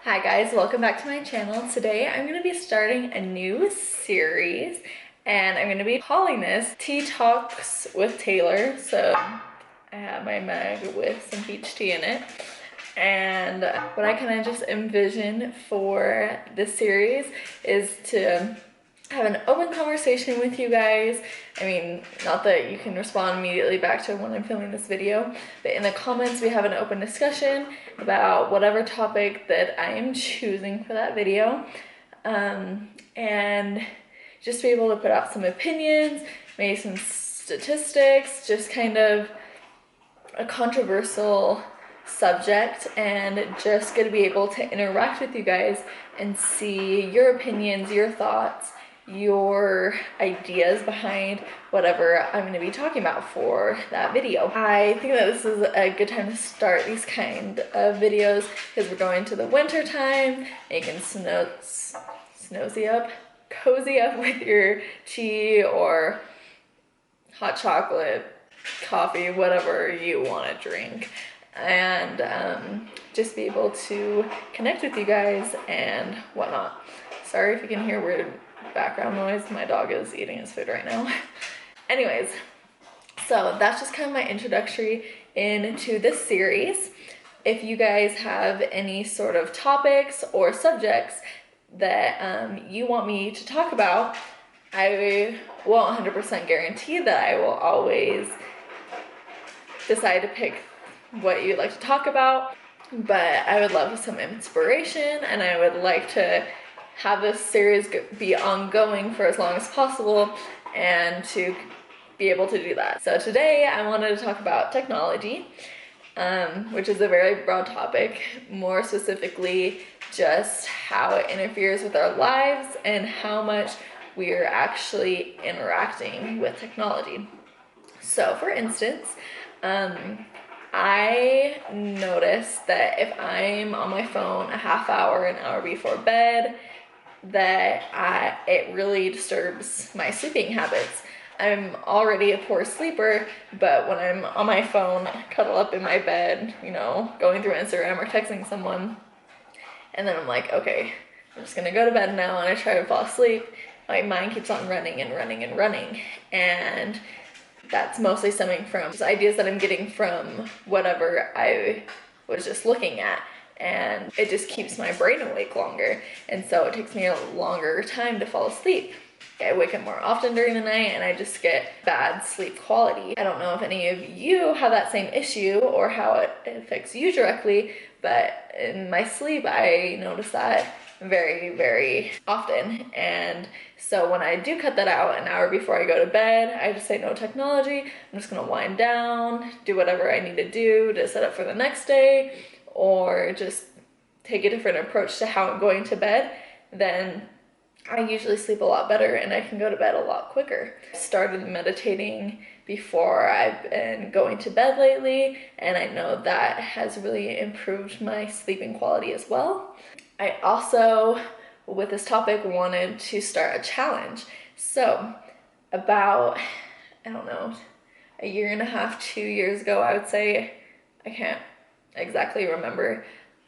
Hi guys, welcome back to my channel. Today I'm going to be starting a new series and I'm going to be calling this Tea Talks with Taylor. So I have my mug with some peach tea in it. And what I kind of just envision for this series is to have an open conversation with you guys. I mean, not that you can respond immediately back to when I'm filming this video, but in the comments we have an open discussion about whatever topic that I am choosing for that video. And just be able to put out some opinions, maybe some statistics, just kind of a controversial subject, and just gonna be able to interact with you guys and see your opinions, your thoughts, your ideas behind whatever I'm going to be talking about for that video. I think that this is a good time to start these kind of videos because we're going to the winter time. You can cozy up with your tea or hot chocolate, coffee, whatever you want to drink, and just be able to connect with you guys and whatnot. Sorry if you can hear weird background noise. My dog is eating his food right now. Anyways, so that's just kind of my introductory into this series. If you guys have any sort of topics or subjects that you want me to talk about, I won't 100% guarantee that I will always decide to pick what you'd like to talk about, but I would love some inspiration, and I would like to have this series be ongoing for as long as possible and to be able to do that. So today I wanted to talk about technology, which is a very broad topic, more specifically just how it interferes with our lives and how much we are actually interacting with technology. So for instance, I noticed that if I'm on my phone a half hour, an hour before bed, that it really disturbs my sleeping habits. I'm already a poor sleeper, but when I'm on my phone, cuddle up in my bed, you know, going through Instagram or texting someone, and then I'm like, okay, I'm just gonna go to bed now, and I try to fall asleep, my mind keeps on running and running and running, and that's mostly stemming from just ideas that I'm getting from whatever I was just looking at. And it just keeps my brain awake longer, and so it takes me a longer time to fall asleep. I wake up more often during the night and I just get bad sleep quality. I don't know if any of you have that same issue or how it affects you directly, but in my sleep I notice that very, very often. And so when I do cut that out an hour before I go to bed, I just say no technology. I'm just gonna wind down, do whatever I need to do to set up for the next day, or just take a different approach to how I'm going to bed. Then I usually sleep a lot better and I can go to bed a lot quicker. I started meditating before I've been going to bed lately, and I know that has really improved my sleeping quality as well. I also, with this topic, wanted to start a challenge. So about, I don't know, a year and a half, 2 years ago, I would say, I can't exactly remember.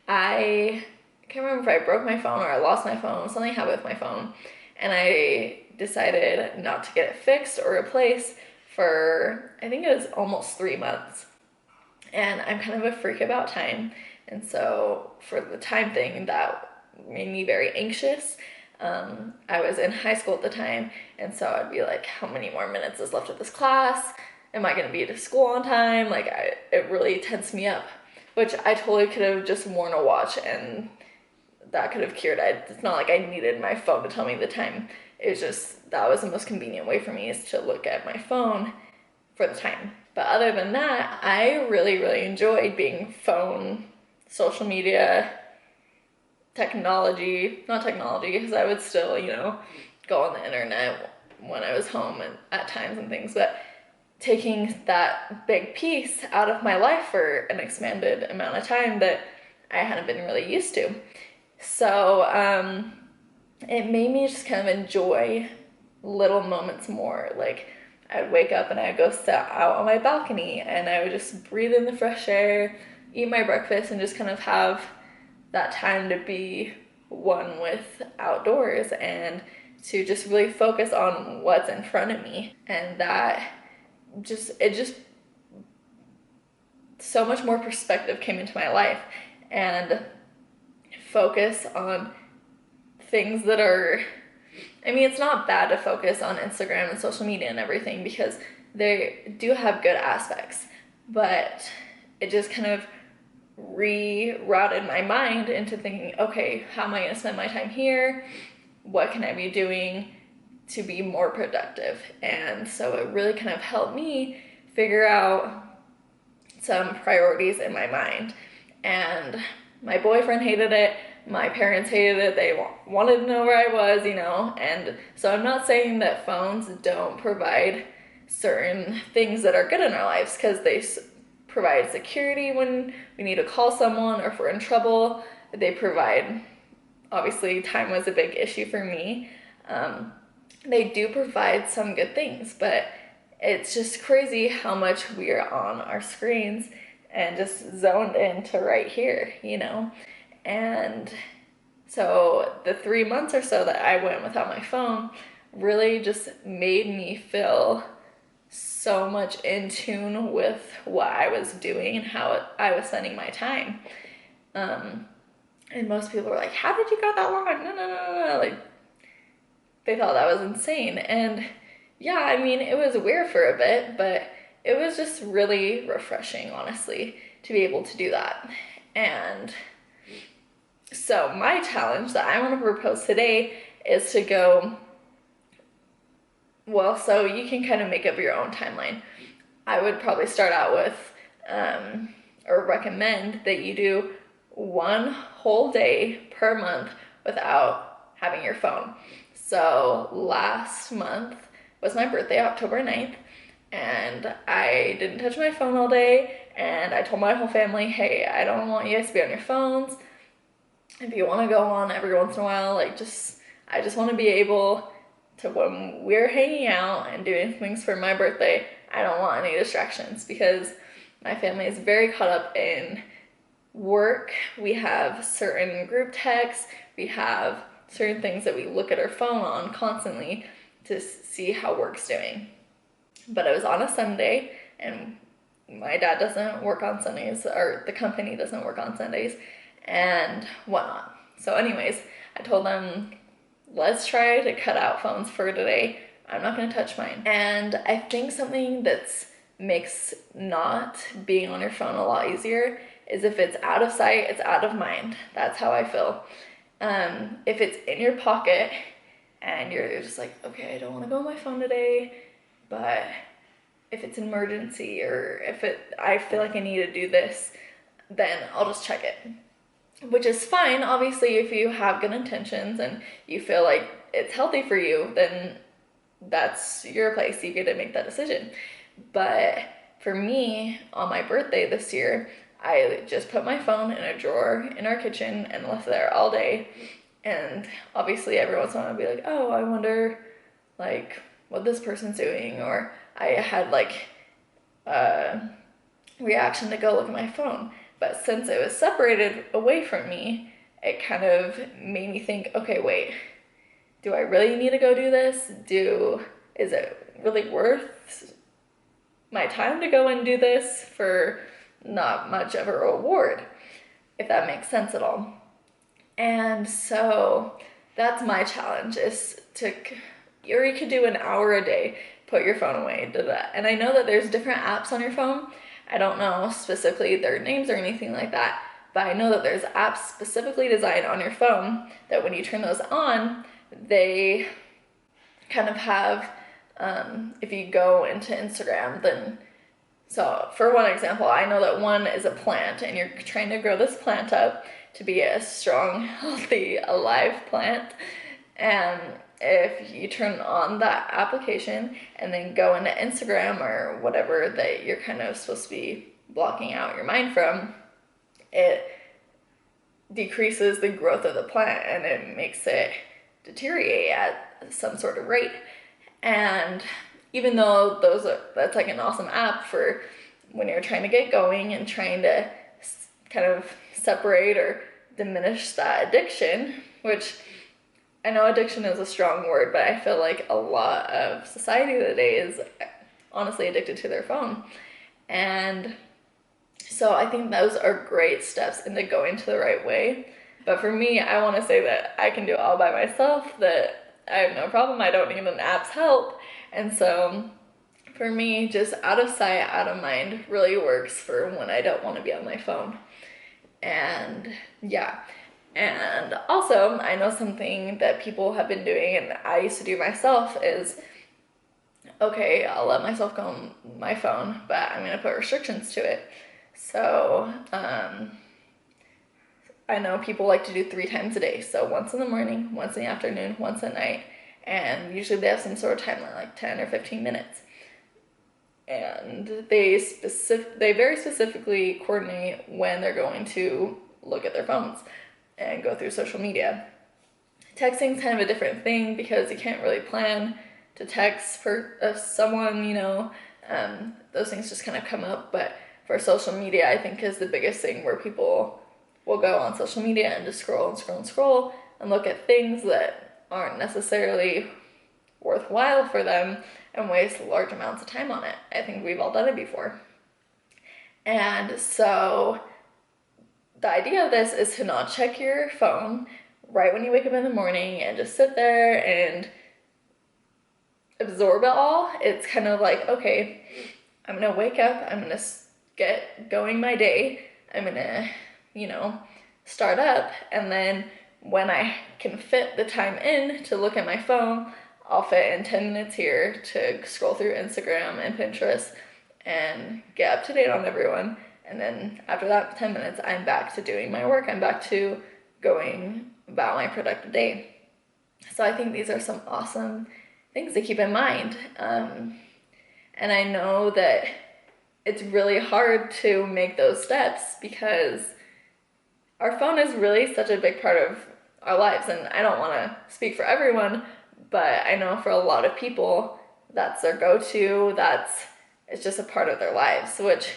I can't remember if I broke my phone or I lost my phone, something happened with my phone, and I decided not to get it fixed or replaced for, I think it was almost 3 months. And I'm kind of a freak about time, and so for the time thing, that made me very anxious. I was in high school at the time, and so I'd be like, how many more minutes is left of this class? Am I gonna be to school on time? Like, it really tensed me up, which I totally could have just worn a watch and that could have cured it. It's not like I needed my phone to tell me the time. It was just, that was the most convenient way for me, is to look at my phone for the time. But other than that, I really, really enjoyed being phone, social media, technology, not technology, because I would still, you know, go on the internet when I was home and at times and things, but taking that big piece out of my life for an expanded amount of time that I hadn't been really used to. So it made me just kind of enjoy little moments more. Like, I'd wake up and I'd go sit out on my balcony and I would just breathe in the fresh air, eat my breakfast, and just kind of have that time to be one with outdoors and to just really focus on what's in front of me. And that it just so much more perspective came into my life, and focus on things that are, I mean, it's not bad to focus on Instagram and social media and everything, because they do have good aspects, but it just kind of rerouted my mind into thinking, okay, how am I going to spend my time here? What can I be doing to be more productive? And so it really kind of helped me figure out some priorities in my mind. And my boyfriend hated it, my parents hated it, they wanted to know where I was, you know. And so I'm not saying that phones don't provide certain things that are good in our lives, because they provide security when we need to call someone or if we're in trouble. They provide, obviously time was a big issue for me. They do provide some good things, but it's just crazy how much we are on our screens and just zoned into right here, you know? And so the 3 months or so that I went without my phone really just made me feel so much in tune with what I was doing and how I was spending my time. And most people were like, how did you go that long? No. Like, they thought that was insane. And yeah, I mean, it was weird for a bit, but it was just really refreshing, honestly, to be able to do that. And so my challenge that I want to propose today is to go, well, so you can kind of make up your own timeline. I would probably start out with, or recommend that you do one whole day per month without having your phone. So last month was my birthday, October 9th, and I didn't touch my phone all day, and I told my whole family, hey, I don't want you guys to be on your phones. If you want to go on every once in a while, like, I just want to be able to, when we're hanging out and doing things for my birthday, I don't want any distractions, because my family is very caught up in work. We have certain group texts, we have certain things that we look at our phone on constantly to see how work's doing. But it was on a Sunday, and my dad doesn't work on Sundays, or the company doesn't work on Sundays and whatnot. So anyways, I told them, let's try to cut out phones for today. I'm not going to touch mine. And I think something that's makes not being on your phone a lot easier is if it's out of sight, it's out of mind. That's how I feel. If it's in your pocket and you're just like, okay, I don't want to go on my phone today, but if it's an emergency, or if I feel like I need to do this, then I'll just check it. Which is fine, obviously, if you have good intentions and you feel like it's healthy for you, then that's your place. You get to make that decision. But for me, on my birthday this year, I just put my phone in a drawer in our kitchen and left it there all day. And obviously every once in a while I'd be like, oh, I wonder, like, what this person's doing. Or I had, like, a reaction to go look at my phone. But since it was separated away from me, it kind of made me think, okay, wait, do I really need to go do this? Is it really worth my time to go and do this for not much of a reward, if that makes sense at all? And so that's my challenge, is or you could do an hour a day, put your phone away, do that. And I know that there's different apps on your phone. I don't know specifically their names or anything like that, but I know that there's apps specifically designed on your phone that when you turn those on, they kind of have, if you go into Instagram, then, so for one example, I know that one is a plant, and you're trying to grow this plant up to be a strong, healthy, alive plant. And if you turn on that application and then go into Instagram or whatever that you're kind of supposed to be blocking out your mind from, it decreases the growth of the plant and it makes it deteriorate at some sort of rate. And even though that's like an awesome app for when you're trying to get going and trying to kind of separate or diminish that addiction, which I know addiction is a strong word, but I feel like a lot of society today is honestly addicted to their phone. And so I think those are great steps into going to the right way. But for me, I want to say that I can do it all by myself, that I have no problem. I don't need an app's help. And so for me, just out of sight, out of mind really works for when I don't want to be on my phone. And yeah. And also, I know something that people have been doing, and I used to do myself, is okay, I'll let myself go on my phone, but I'm going to put restrictions to it. So, I know people like to do 3 times a day. So, once in the morning, once in the afternoon, once at night. And usually they have some sort of timeline, like 10 or 15 minutes. And they very specifically coordinate when they're going to look at their phones and go through social media. Texting's kind of a different thing because you can't really plan to text for someone, those things just kind of come up. But for social media, I think is the biggest thing, where people will go on social media and just scroll and scroll and scroll and look at things that aren't necessarily worthwhile for them and waste large amounts of time on it. I think we've all done it before. And so the idea of this is to not check your phone right when you wake up in the morning and just sit there and absorb it all. It's kind of like, okay, I'm gonna wake up, I'm gonna get going my day, I'm gonna, start up, and then when I can fit the time in to look at my phone, I'll fit in 10 minutes here to scroll through Instagram and Pinterest and get up to date on everyone. And then after that 10 minutes, I'm back to doing my work. I'm back to going about my productive day. So I think these are some awesome things to keep in mind. And I know that it's really hard to make those steps because our phone is really such a big part of our lives. And I don't want to speak for everyone, but I know for a lot of people, that's their go-to. It's just a part of their lives, which,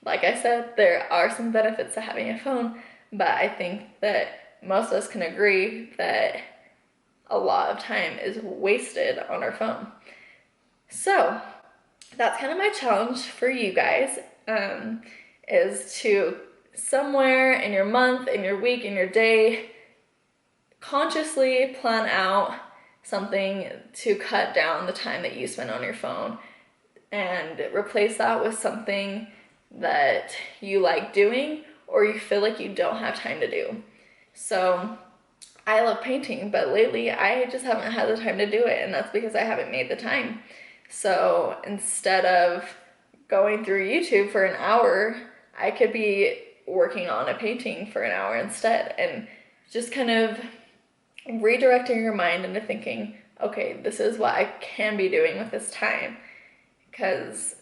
like I said, there are some benefits to having a phone, but I think that most of us can agree that a lot of time is wasted on our phone. So that's kind of my challenge for you guys, is to somewhere in your month, in your week, in your day, consciously plan out something to cut down the time that you spend on your phone and replace that with something that you like doing or you feel like you don't have time to do. So I love painting, but lately I just haven't had the time to do it, and that's because I haven't made the time. So instead of going through YouTube for an hour, I could be working on a painting for an hour instead, and just kind of redirecting your mind into thinking, okay, this is what I can be doing with this time, because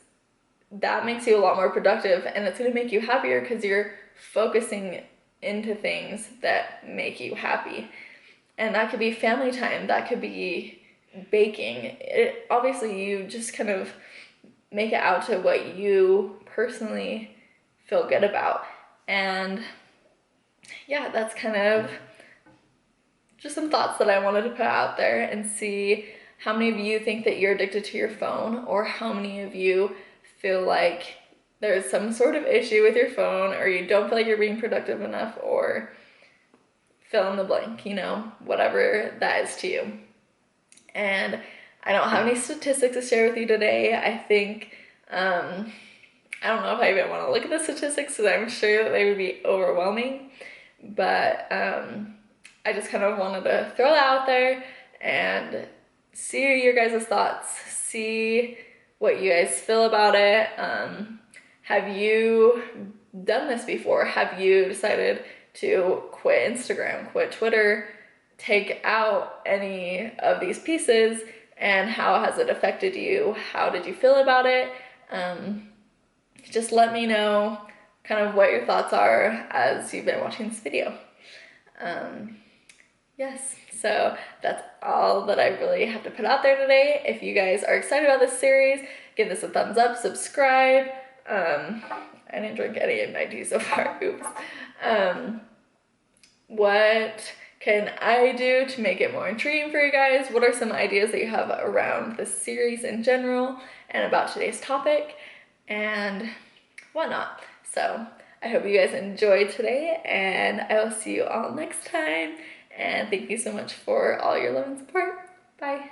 that makes you a lot more productive, and it's going to make you happier because you're focusing into things that make you happy. And that could be family time, that could be baking. Obviously, you just kind of make it out to what you personally feel good about. And yeah, that's kind of just some thoughts that I wanted to put out there and see how many of you think that you're addicted to your phone, or how many of you feel like there's some sort of issue with your phone, or you don't feel like you're being productive enough, or fill in the blank, whatever that is to you. And I don't have any statistics to share with you today. I think, I don't know if I even want to look at the statistics because I'm sure that they would be overwhelming, but I just kind of wanted to throw that out there and see your guys' thoughts, see what you guys feel about it. Have you done this before? Have you decided to quit Instagram, quit Twitter, take out any of these pieces, and how has it affected you? How did you feel about it? Just let me know kind of what your thoughts are as you've been watching this video. Yes, so that's all that I really have to put out there today. If you guys are excited about this series, give this a thumbs up, subscribe. I didn't drink any of my tea so far, oops. what can I do to make it more intriguing for you guys? What are some ideas that you have around this series in general and about today's topic and whatnot? So I hope you guys enjoyed today, and I will see you all next time. And thank you so much for all your love and support. Bye.